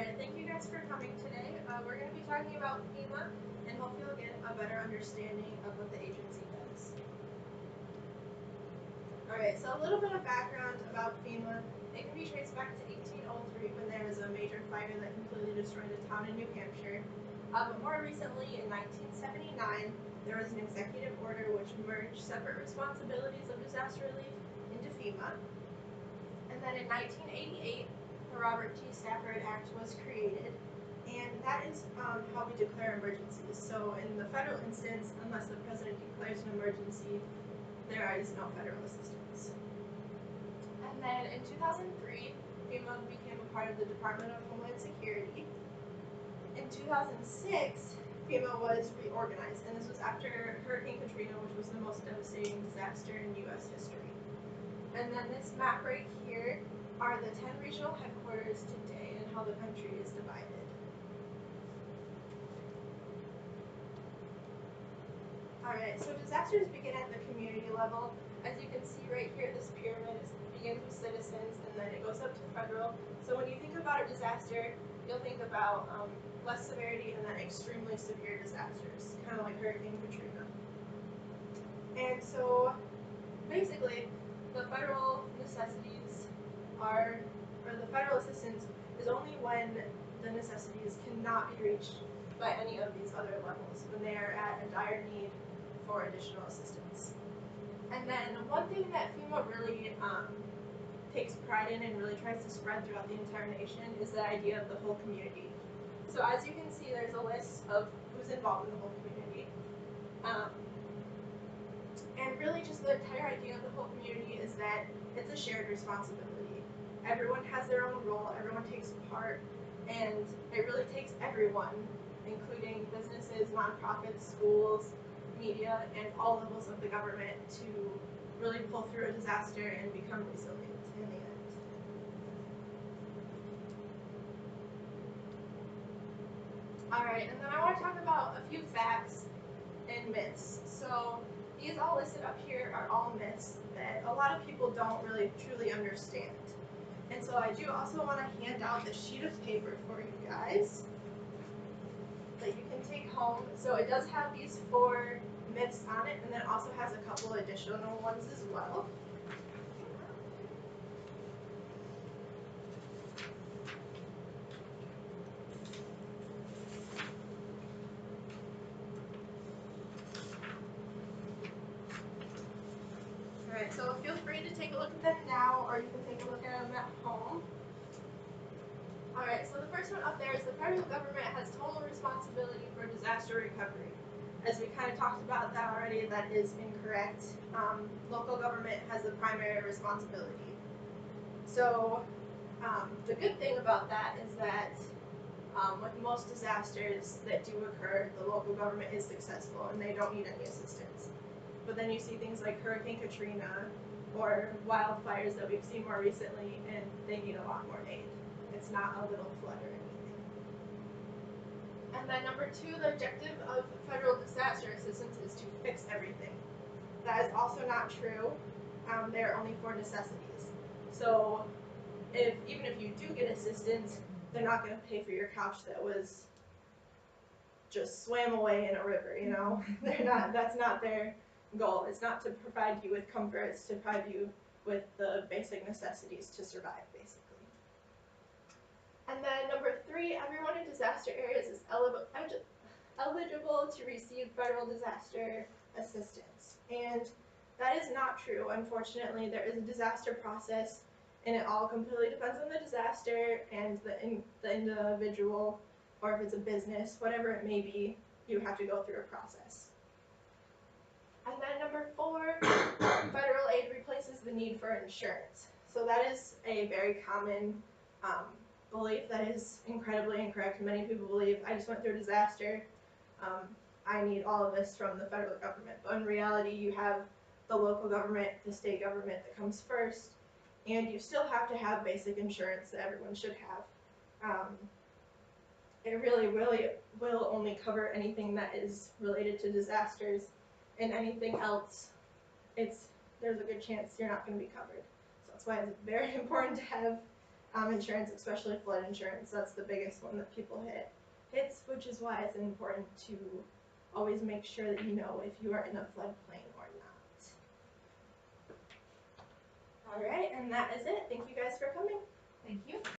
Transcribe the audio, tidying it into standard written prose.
Alright, thank you guys for coming today. We're going to be talking about FEMA, and hopefully you'll get a better understanding of what the agency does. Alright, so a little bit of background about FEMA. It can be traced back to 1803 when there was a major fire that completely destroyed a town in New Hampshire. But more recently, in 1979, there was an executive order which merged separate responsibilities of disaster relief into FEMA. And then in 1988, the Robert T. Stafford Act was created, and that is how we declare emergencies. So in the federal instance, unless the president declares an emergency, there is no federal assistance. And then in 2003, FEMA became a part of the Department of Homeland Security. In 2006, FEMA was reorganized, and this was after Hurricane Katrina, which was the most devastating disaster in U.S. history. And then this map right here are the 10 regional headquarters today and how the country is divided. Alright, so disasters begin at the community level. As you can see right here, this pyramid begins with citizens and then it goes up to federal. So when you think about a disaster, you'll think about less severity and then extremely severe disasters, kind of like Hurricane Katrina. And so basically, the federal necessities are, or the federal assistance is only when the necessities cannot be reached by any of these other levels, when they are at a dire need for additional assistance. And then one thing that FEMA really takes pride in and really tries to spread throughout the entire nation is the idea of the whole community. So as you can see, there's a list of who's involved in the whole community. And really just the entire idea of the whole community is that it's a shared responsibility. Everyone has their own role, everyone takes part, and it really takes everyone, including businesses, nonprofits, schools, media, and all levels of the government to really pull through a disaster and become resilient in the end. Alright, and then I want to talk about a few facts and myths. So these all listed up here are all myths that a lot of people don't really truly understand. And so I do also want to hand out the sheet of paper for you guys that you can take home. So it does have these 4 myths on it, and then it also has a couple additional ones as well. Alright, so feel free to take a look at them now, or you can take a look at them at home. Alright, so the first one up there is the federal government has total responsibility for disaster recovery. As we kind of talked about that already, that is incorrect. Local government has the primary responsibility. So the good thing about that is that with most disasters that do occur, the local government is successful and they don't need any assistance. But then you see things like Hurricane Katrina or wildfires that we've seen more recently, and they need a lot more aid. It's not a little flood or anything. And then number 2, the objective of federal disaster assistance is to fix everything. That is also not true. They're only for necessities. So even if you do get assistance, they're not going to pay for your couch that was just swam away in a river, you know? That's not their goal. It's not to provide you with comfort, it's to provide you with the basic necessities to survive, basically. And then number 3, everyone in disaster areas is eligible to receive federal disaster assistance. And that is not true, unfortunately. There is a disaster process, and it all completely depends on the disaster and the individual, or if it's a business, whatever it may be, you have to go through a process. And then number 4, federal aid replaces the need for insurance. So that is a very common belief that is incredibly incorrect. Many people believe, I just went through a disaster, I need all of this from the federal government. But in reality, you have the local government, the state government that comes first, and you still have to have basic insurance that everyone should have. It really will only cover anything that is related to disasters, and anything else, there's a good chance you're not going to be covered. So that's why it's very important to have insurance, especially flood insurance. That's the biggest one that people hits, which is why it's important to always make sure that you know if you are in a floodplain or not. All right, and that is it. Thank you guys for coming. Thank you.